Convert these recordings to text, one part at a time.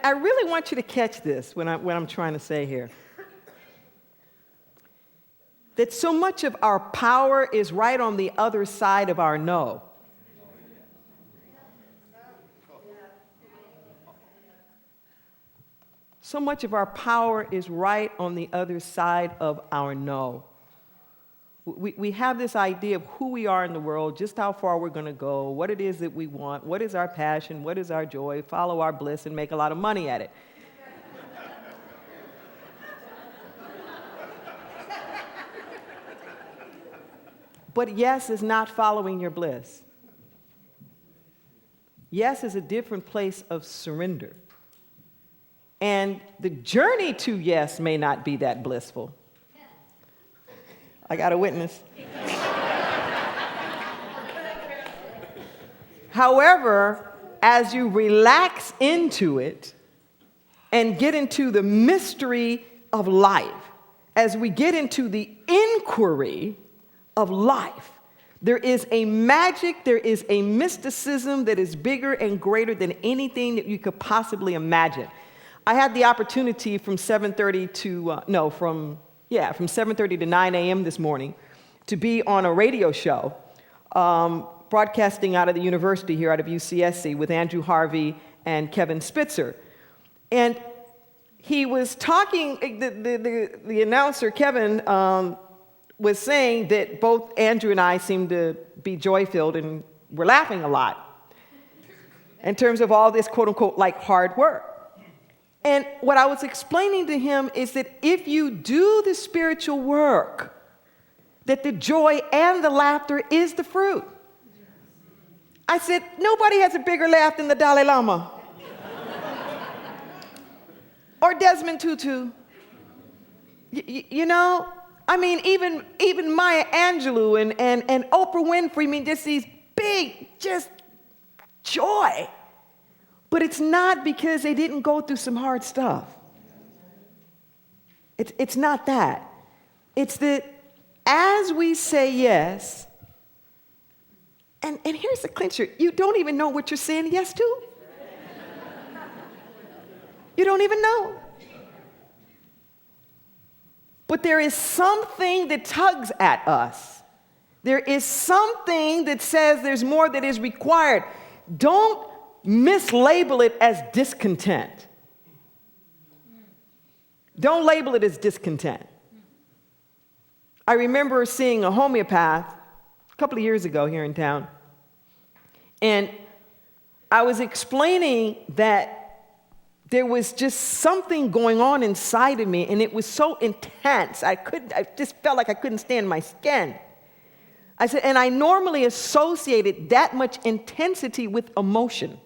I really want you to catch this when I'm trying to say here. That so much of our power is right on the other side of our no. So much of our power is right on the other side of our no. We have this idea of who we are in the world, just how far we're going to go, what it is that we want, what is our passion, what is our joy, follow our bliss, and make a lot of money at it. But yes is not following your bliss. Yes is a different place of surrender. And the journey to yes may not be that blissful. I got a witness. However, as you relax into it and get into the mystery of life, as we get into the inquiry of life, there is a magic, there is a mysticism that is bigger and greater than anything that you could possibly imagine. I had the opportunity from 7:30 to 9 a.m. this morning to be on a radio show, broadcasting out of the university here, out of UCSC, with Andrew Harvey and Kevin Spitzer. And he was talking, the announcer, Kevin, was saying that both Andrew and I seem to be joy-filled and we're laughing a lot in terms of all this, quote-unquote, like hard work. And what I was explaining to him is that if you do the spiritual work, that the joy and the laughter is the fruit. I said, nobody has a bigger laugh than the Dalai Lama or Desmond Tutu. You know, I mean, even Maya Angelou and Oprah Winfrey, I mean, just these big, just joy. But it's not because they didn't go through some hard stuff. It's not that. It's that as we say yes, and here's the clincher, you don't even know what you're saying yes to. You don't even know. But there is something that tugs at us. There is something that says there's more that is required. Don't mislabel it as discontent. Don't label it as discontent. I remember seeing a homeopath a couple of years ago here in town, and I was explaining that there was just something going on inside of me, and it was so intense. I just felt like I couldn't stand my skin. I said, and I normally associated that much intensity with emotion.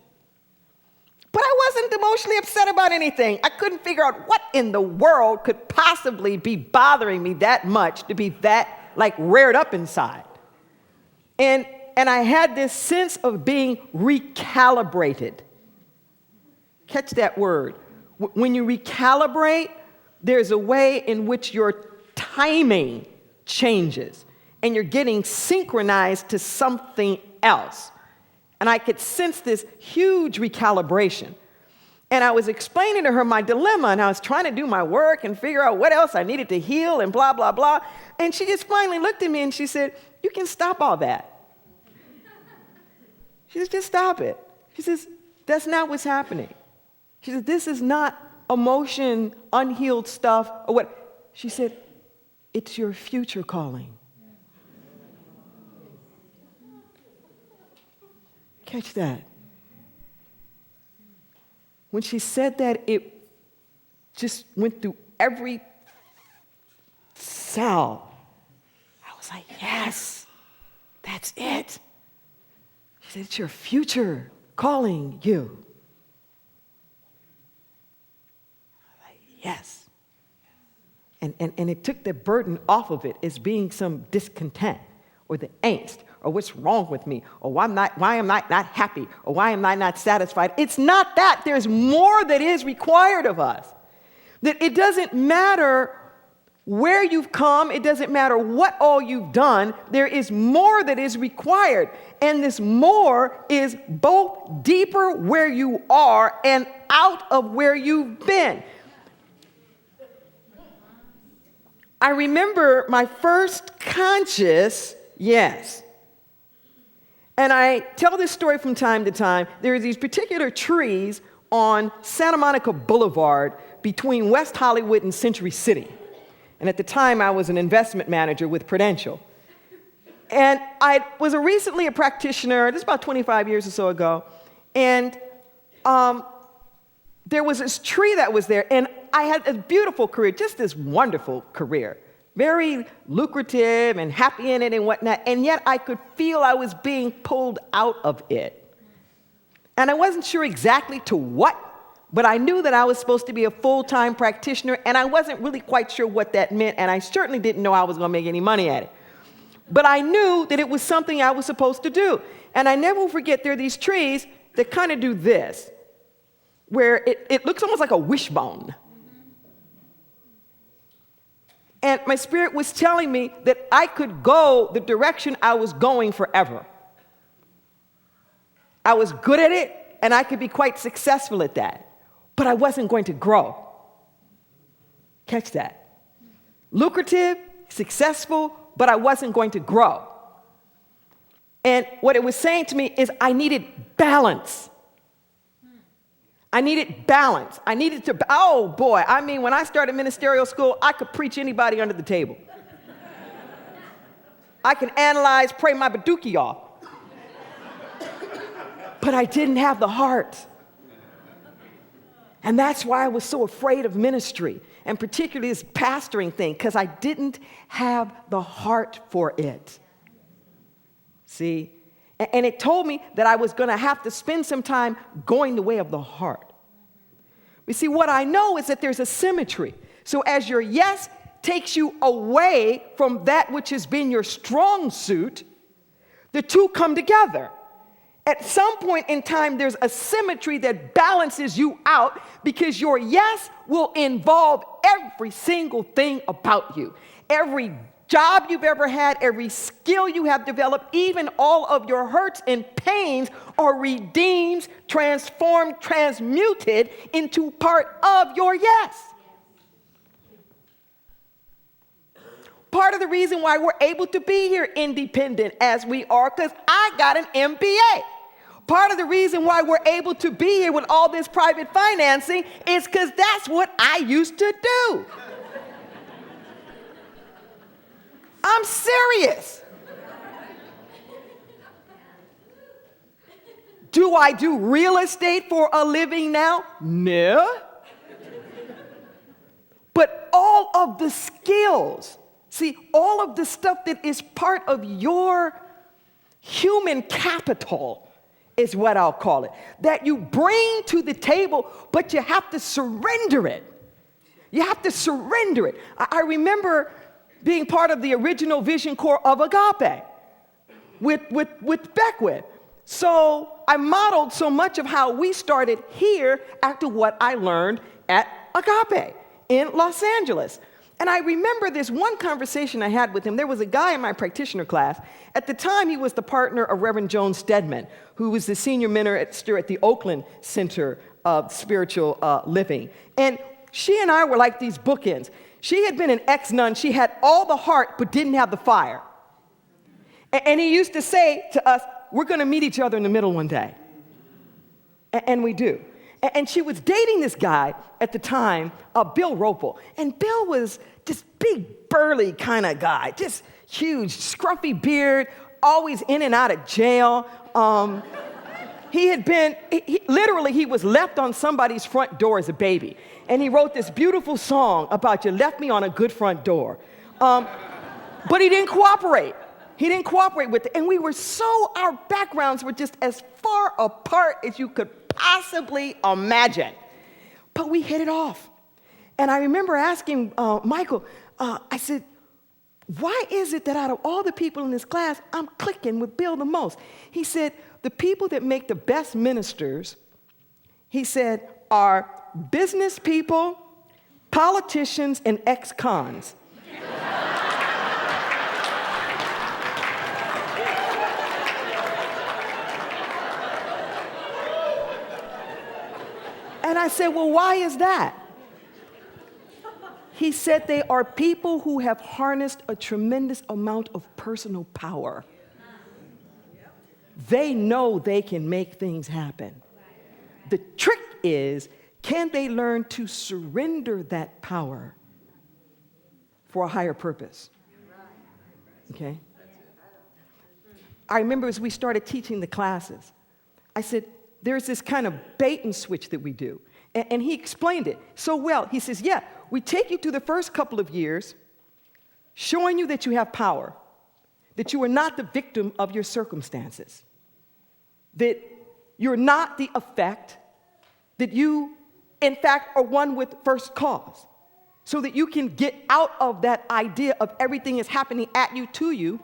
But I wasn't emotionally upset about anything. I couldn't figure out what in the world could possibly be bothering me that much to be that, like, reared up inside. And I had this sense of being recalibrated. Catch that word. When you recalibrate, there's a way in which your timing changes, and you're getting synchronized to something else. And I could sense this huge recalibration. And I was explaining to her my dilemma, and I was trying to do my work and figure out what else I needed to heal and blah, blah, blah. And she just finally looked at me and she said, "You can stop all that." She said, "Just stop it." She says, "That's not what's happening." She said, "This is not emotion, unhealed stuff, or what." She said, "It's your future calling." Catch that. When she said that, it just went through every cell. I was like, yes, that's it. She said, "It's your future calling you." I was like, yes. And it took the burden off of it as being some discontent or the angst, or what's wrong with me, or why am I not happy, or why am I not satisfied? It's not that. There's more that is required of us. That it doesn't matter where you've come. It doesn't matter what all you've done. There is more that is required. And this more is both deeper where you are and out of where you've been. I remember my first conscious yes. And I tell this story from time to time. There are these particular trees on Santa Monica Boulevard between West Hollywood and Century City. And at the time, I was an investment manager with Prudential. And I was recently a practitioner, this is about 25 years or so ago, and there was this tree that was there, and I had a beautiful career, just this wonderful career, very lucrative and happy in it and whatnot, and yet I could feel I was being pulled out of it. And I wasn't sure exactly to what, but I knew that I was supposed to be a full-time practitioner, and I wasn't really quite sure what that meant, and I certainly didn't know I was going to make any money at it. But I knew that it was something I was supposed to do. And I never will forget, there are these trees that kind of do this, where it looks almost like a wishbone. And my spirit was telling me that I could go the direction I was going forever. I was good at it, and I could be quite successful at that. But I wasn't going to grow. Catch that. Lucrative, successful, but I wasn't going to grow. And what it was saying to me is I needed balance. I needed balance. I needed to, oh boy, I mean, when I started ministerial school, I could preach anybody under the table. I can analyze, pray my badookie off. But I didn't have the heart. And that's why I was so afraid of ministry, and particularly this pastoring thing, because I didn't have the heart for it. See? And it told me that I was going to have to spend some time going the way of the heart. You see, what I know is that there's a symmetry. So as your yes takes you away from that which has been your strong suit, the two come together. At some point in time, there's a symmetry that balances you out, because your yes will involve every single thing about you. Every job you've ever had, every skill you have developed, even all of your hurts and pains are redeemed, transformed, transmuted into part of your yes. Part of the reason why we're able to be here independent as we are, because I got an MBA. Part of the reason why we're able to be here with all this private financing is because that's what I used to do. I'm serious. Do I do real estate for a living now? No. But all of the skills, see, all of the stuff that is part of your human capital is what I'll call it, that you bring to the table, but you have to surrender it. You have to surrender it. I remember being part of the original Vision Corps of Agape with Beckwith. So I modeled so much of how we started here after what I learned at Agape in Los Angeles. And I remember this one conversation I had with him. There was a guy in my practitioner class. At the time, he was the partner of Reverend Joan Stedman, who was the senior minister at the Oakland Center of Spiritual Living. And she and I were like these bookends. She had been an ex-nun. She had all the heart, but didn't have the fire. And he used to say to us, we're going to meet each other in the middle one day. And we do. And she was dating this guy at the time, Bill Ropel. And Bill was this big, burly kind of guy, just huge, scruffy beard, always in and out of jail. He was left on somebody's front door as a baby. And he wrote this beautiful song about you left me on a good front door. But he didn't cooperate. He didn't cooperate with it. And our backgrounds were just as far apart as you could possibly imagine. But we hit it off. And I remember asking Michael, I said, why is it that out of all the people in this class, I'm clicking with Bill the most? He said, the people that make the best ministers, he said, are business people, politicians, and ex-cons. And I said, well, why is that? He said they are people who have harnessed a tremendous amount of personal power. They know they can make things happen. The trick is, can they learn to surrender that power for a higher purpose? Okay? I remember as we started teaching the classes, I said, there's this kind of bait and switch that we do. And he explained it so well. He says, yeah, we take you through the first couple of years, showing you that you have power, that you are not the victim of your circumstances, that you're not the effect, that you, in fact, are one with first cause, so that you can get out of that idea of everything is happening at you, to you.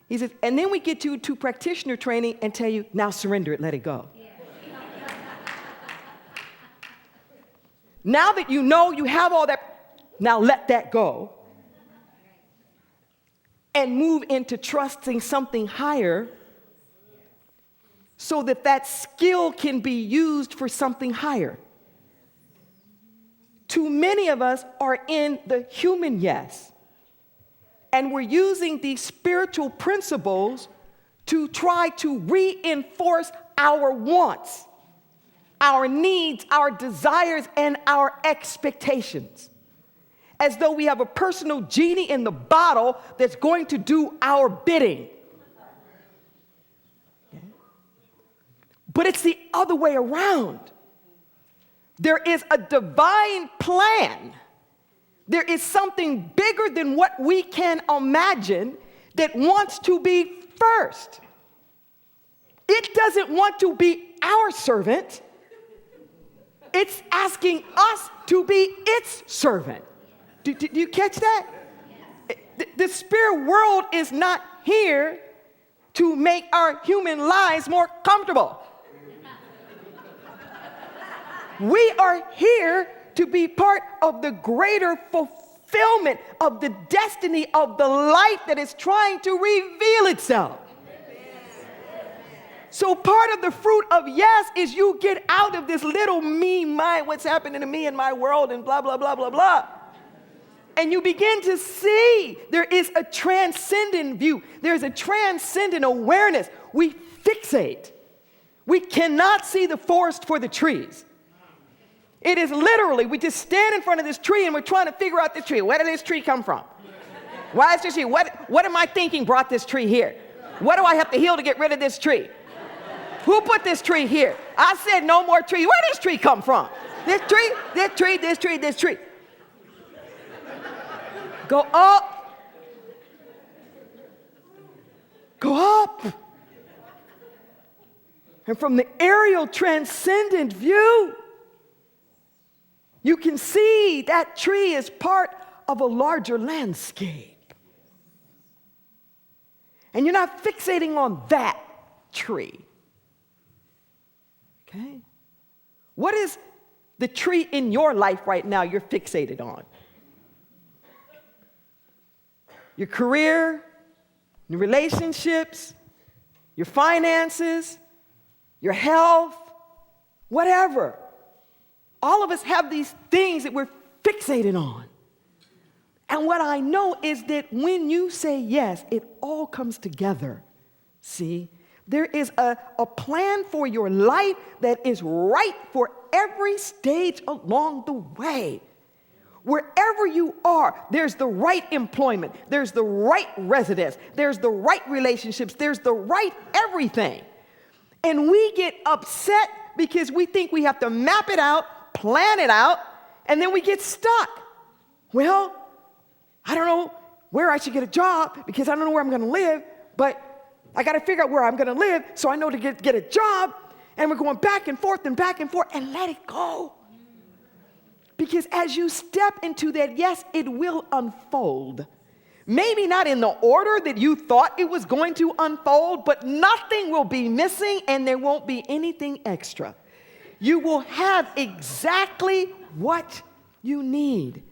He says, and then we get you to practitioner training and tell you, now surrender it, let it go. Yeah. Now that you know you have all that, now let that go. And move into trusting something higher so that that skill can be used for something higher. Too many of us are in the human yes. And we're using these spiritual principles to try to reinforce our wants, our needs, our desires, and our expectations. As though we have a personal genie in the bottle that's going to do our bidding. Okay? But it's the other way around. There is a divine plan. There is something bigger than what we can imagine that wants to be first. It doesn't want to be our servant. It's asking us to be its servant. Do you catch that? The spirit world is not here to make our human lives more comfortable. We are here to be part of the greater fulfillment of the destiny of the light that is trying to reveal itself. So part of the fruit of yes is you get out of this little me mind, what's happening to me in my world and blah, blah, blah, blah, blah. And you begin to see there is a transcendent view. There's a transcendent awareness. We fixate. We cannot see the forest for the trees. It is literally, we just stand in front of this tree and we're trying to figure out this tree. Where did this tree come from? Why is this tree? What am I thinking brought this tree here? What do I have to heal to get rid of this tree? Who put this tree here? I said no more trees. Where did this tree come from? This tree, this tree, this tree, this tree. Go up. Go up. And from the aerial transcendent view, you can see that tree is part of a larger landscape. And you're not fixating on that tree. Okay? What is the tree in your life right now you're fixated on? Your career, your relationships, your finances, your health, whatever. All of us have these things that we're fixated on. And what I know is that when you say yes, it all comes together. See? There is a plan for your life that is right for every stage along the way. Wherever you are, there's the right employment, there's the right residence, there's the right relationships, there's the right everything. And we get upset because we think we have to map it out, plan it out, and then we get stuck. Well, I don't know where I should get a job because I don't know where I'm going to live, but I got to figure out where I'm going to live so I know to get a job. And we're going back and forth and let it go. Because as you step into that, yes, it will unfold. Maybe not in the order that you thought it was going to unfold, but nothing will be missing and there won't be anything extra. You will have exactly what you need.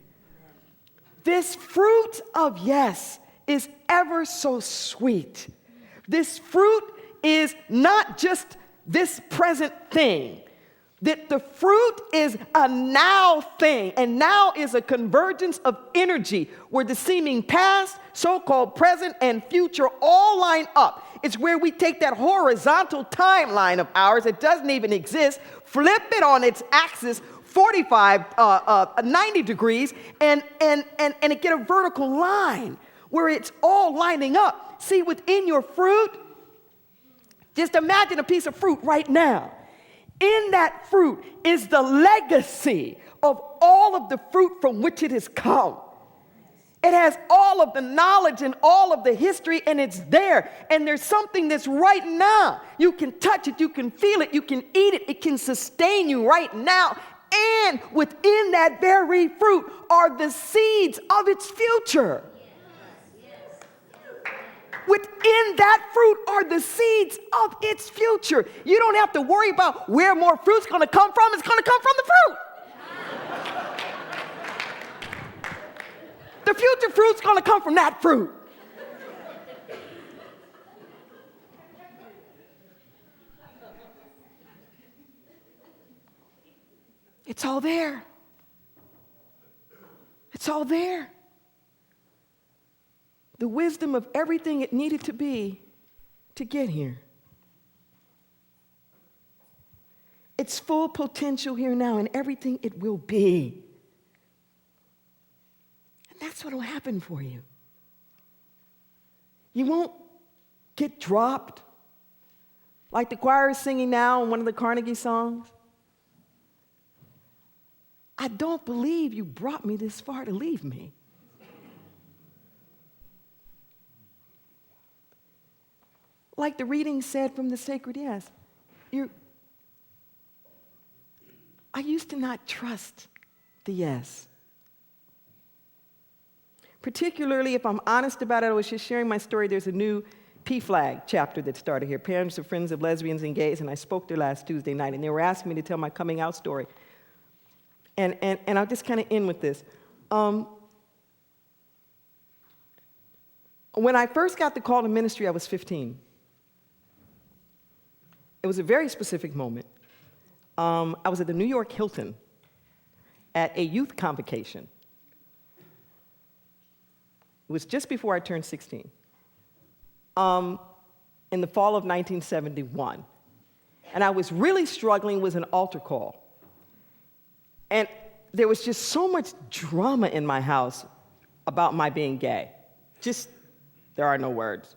This fruit of yes is ever so sweet. This fruit is not just this present thing. that the fruit is a now thing, and now is a convergence of energy where the seeming past, so-called present, and future all line up. It's where we take that horizontal timeline of ours that doesn't even exist, flip it on its axis 90 degrees, and it get a vertical line where it's all lining up. See, within your fruit, just imagine a piece of fruit right now. In that fruit is the legacy of all of the fruit from which it has come. It has all of the knowledge and all of the history, and it's there. And there's something that's right now. You can touch it, you can feel it, you can eat it, it can sustain you right now. And within that very fruit are the seeds of its future. Within that fruit are the seeds of its future. You don't have to worry about where more fruit's going to come from. It's going to come from the fruit. The future fruit's going to come from that fruit. It's all there. It's all there. The wisdom of everything it needed to be to get here. Its full potential here now and everything it will be. And that's what will happen for you. You won't get dropped like the choir is singing now in one of the Carnegie songs. I don't believe you brought me this far to leave me. Like the reading said from the Sacred Yes, I used to not trust the yes. Particularly, if I'm honest about it, I was just sharing my story. There's a new PFLAG chapter that started here, Parents of Friends of Lesbians and Gays, and I spoke there last Tuesday night, and they were asking me to tell my coming out story. And I'll just kind of end with this. When I first got the call to ministry, I was 15. It was a very specific moment. I was at the New York Hilton at a youth convocation. It was just before I turned 16, in the fall of 1971. And I was really struggling with an altar call. And there was just so much drama in my house about my being gay. There are no words.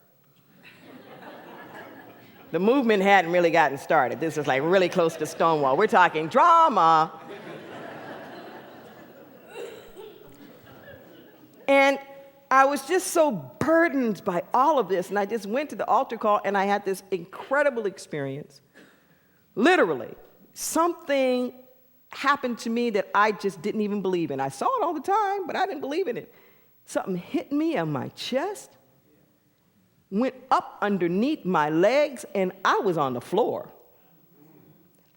The movement hadn't really gotten started. This is like really close to Stonewall. We're talking drama. And I was just so burdened by all of this, and I just went to the altar call, and I had this incredible experience. Literally, something happened to me that I just didn't even believe in. I saw it all the time, but I didn't believe in it. Something hit me on my chest, went up underneath my legs, and I was on the floor.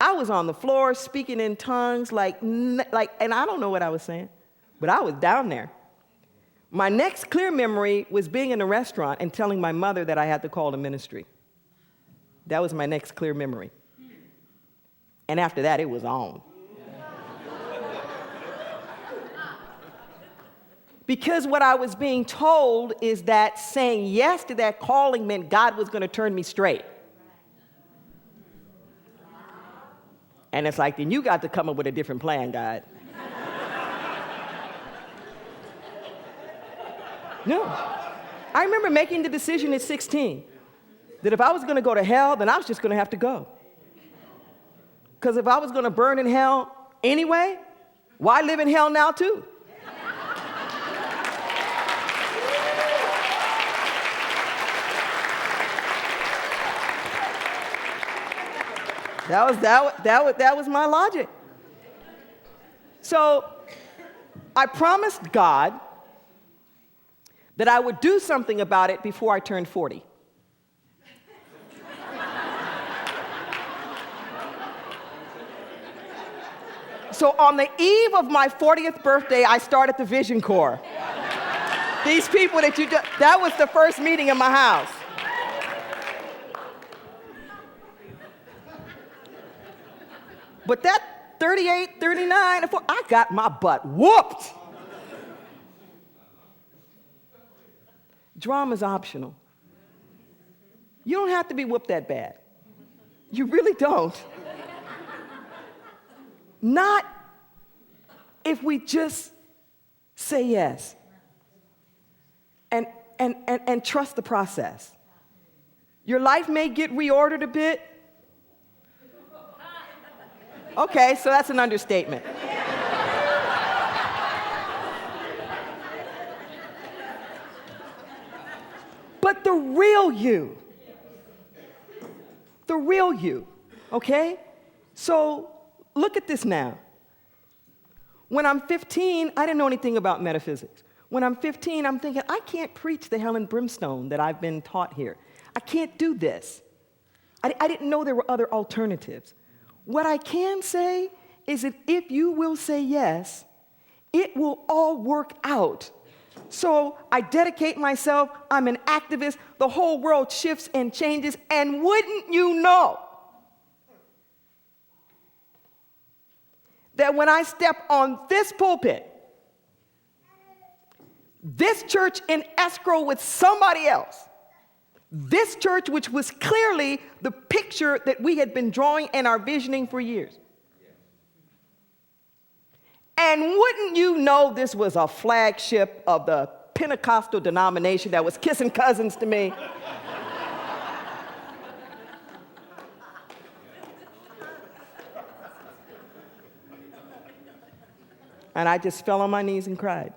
I was on the floor speaking in tongues and I don't know what I was saying, but I was down there. My next clear memory was being in a restaurant and telling my mother that I had to call to ministry. That was my next clear memory. And after that, it was on. Because what I was being told is that saying yes to that calling meant God was going to turn me straight. And it's like, then you got to come up with a different plan, God. No. I remember making the decision at 16 that if I was going to go to hell, then I was just going to have to go. Because if I was going to burn in hell anyway, why live in hell now too? That was my logic. So I promised God that I would do something about it before I turned 40. So on the eve of my 40th birthday, I started the Vision Corps. These people that was the first meeting in my house. But that 38, 39, I got my butt whooped. Drama's optional. You don't have to be whooped that bad. You really don't. Not if we just say yes and trust the process. Your life may get reordered a bit. Okay, so that's an understatement. But the real you, okay? So look at this now. When I'm 15, I didn't know anything about metaphysics. When I'm 15, I'm thinking, I can't preach the hell and brimstone that I've been taught here. I can't do this. I didn't know there were other alternatives. What I can say is that if you will say yes, it will all work out. So I dedicate myself, I'm an activist, the whole world shifts and changes, and wouldn't you know that when I step on this pulpit, this church in escrow with somebody else, this church which was clearly the picture that we had been drawing and our visioning for years. And wouldn't you know this was a flagship of the Pentecostal denomination that was kissing cousins to me? And I just fell on my knees and cried.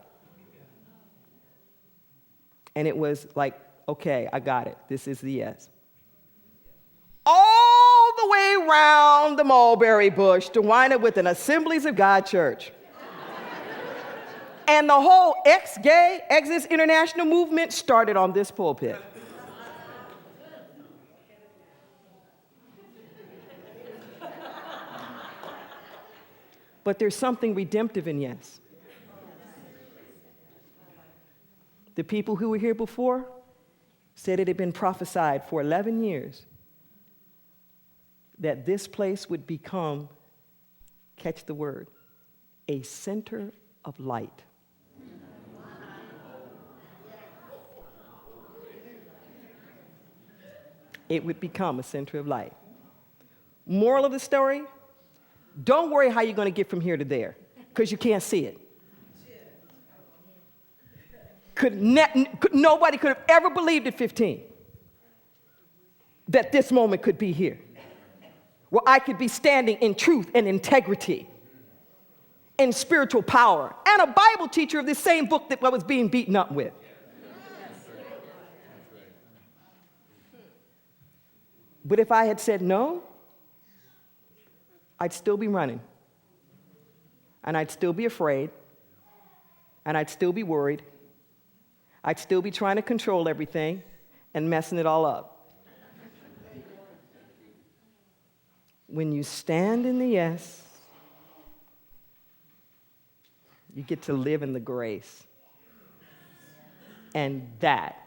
And it was like, okay, I got it. This is the yes. All the way around the mulberry bush to wind up with an Assemblies of God church. And the whole ex-gay, ex-this international movement started on this pulpit. But there's something redemptive in yes. The people who were here before said it had been prophesied for 11 years that this place would become, catch the word, a center of light. It would become a center of light. Moral of the story, don't worry how you're going to get from here to there, because you can't see it. Nobody could have ever believed at 15 that this moment could be here, where I could be standing in truth and integrity, in spiritual power, and a Bible teacher of this same book that I was being beaten up with. But if I had said no, I'd still be running, and I'd still be afraid, and I'd still be worried. I'd still be trying to control everything and messing it all up. When you stand in the yes, you get to live in the grace. And that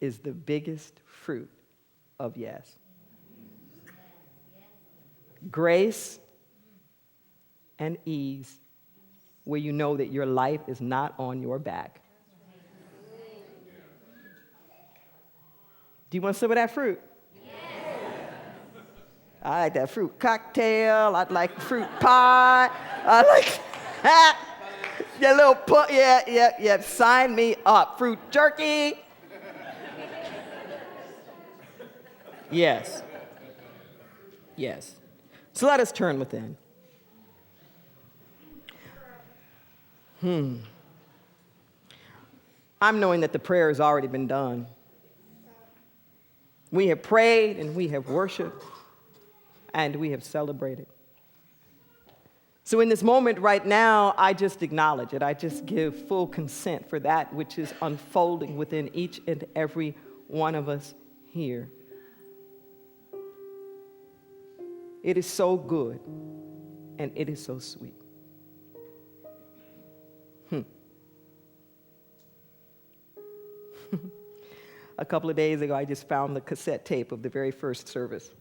is the biggest fruit of yes. Grace and ease, where you know that your life is not on your back. Do you want some of that fruit? Yes. I like that fruit cocktail. I'd like fruit pie. I like that. Yeah, little yeah. Sign me up. Fruit jerky. Yes. Yes. So let us turn within. I'm knowing that the prayer has already been done. We have prayed and we have worshiped and we have celebrated. So in this moment right now, I just acknowledge it. I just give full consent for that which is unfolding within each and every one of us here. It is so good and it is so sweet. A couple of days ago, I just found the cassette tape of the very first service,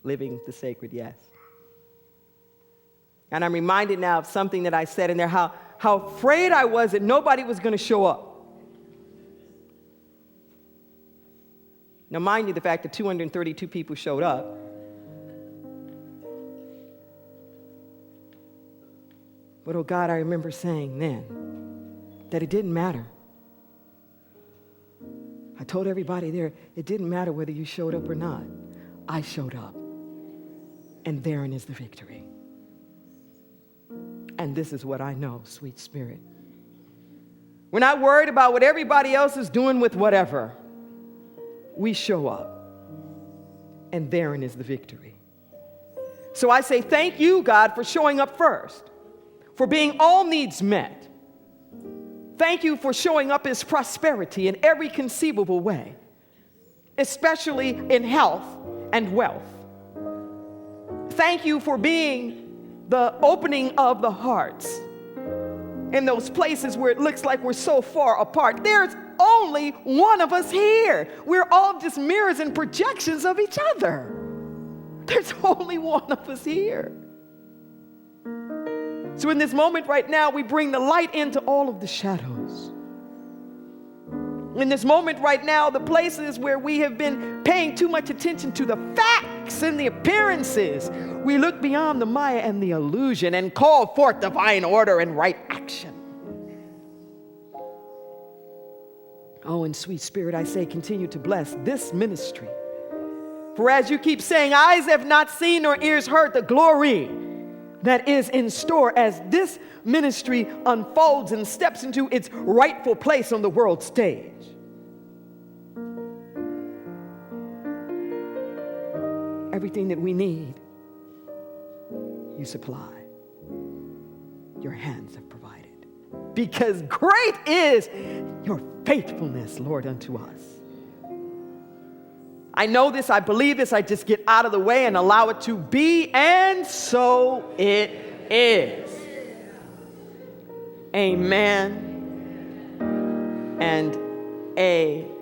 Living the Sacred Yes. And I'm reminded now of something that I said in there, how afraid I was that nobody was going to show up. Now, mind you, the fact that 232 people showed up. But, oh God, I remember saying then that it didn't matter. I told everybody there, it didn't matter whether you showed up or not. I showed up. And therein is the victory. And this is what I know, sweet Spirit. We're not worried about what everybody else is doing with whatever. We show up. And therein is the victory. So I say thank you, God, for showing up first, for being all needs met. Thank you for showing up as prosperity in every conceivable way, especially in health and wealth. Thank you for being the opening of the hearts in those places where it looks like we're so far apart. There's only one of us here. We're all just mirrors and projections of each other. There's only one of us here. So in this moment right now, we bring the light into all of the shadows. In this moment right now, the places where we have been paying too much attention to the facts and the appearances, we look beyond the Maya and the illusion and call forth divine order and right action. Oh, and sweet Spirit, I say, continue to bless this ministry. For as you keep saying, eyes have not seen nor ears heard the glory that is in store as this ministry unfolds and steps into its rightful place on the world stage. Everything that we need, you supply. Your hands have provided. Because great is your faithfulness, Lord, unto us. I know this, I believe this, I just get out of the way and allow it to be, and so it is. Amen and amen.